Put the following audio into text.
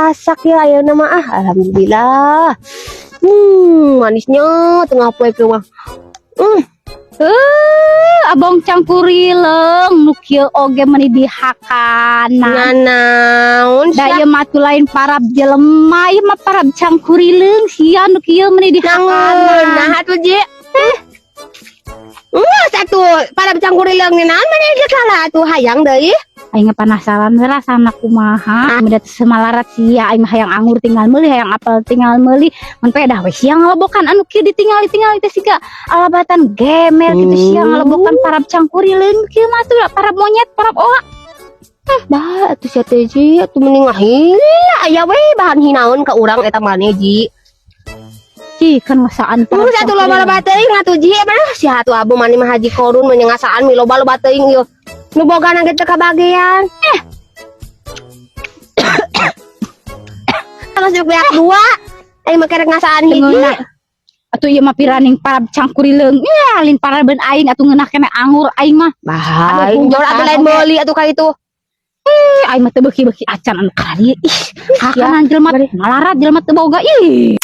masak ya ayeuna mah alhamdulillah. Manisnya tengah poe ke mah. Abang campurileung nu kieu oge meuni dihakana. Naon Da ieu mah atuh lain parab jelema, ieu mah parab campurileung sia nu kieu meuni dihakana. nah atuh je. Satu pada campurileung naon maneh ge salah atuh hayang deui. Aing penasaran rasana kumaha. Mudah semalarat sia aing mah hayang anggur tinggal meuli, hayang apel tinggal meuli. Mun pe dah we sia ngalebokan anu kieu ditinggal teh siga alabatan gemel kitu sia ngalebokan parab cangkurileung kieu mah tuh parab monyet, parab oa. Dah atuh sia teh ji atuh mending ngahila aya we bahan hinaun ka urang eta maneh ji. Ci kan ngasaan parab. Satu loba-loba teuing atuh ji mah sia atuh abu mani mah haji korun mun ngasaan mi loba-loba teuing ieu. Nu boga na teu kabagean. Kalau sih lihat dua, aing mah kerek ngasaan hiji. Atuh ieu mah piraning parab cangkurileung. Ya, lin parabeun aing atuh ngeunah kene anggur aing mah. Bah, jor atuh lain meuli atuh ka itu. Aing mah teu beuki-beuki acan anu ka dieu. Ih, hakanan jelema malarat jelema teu boga. Ih.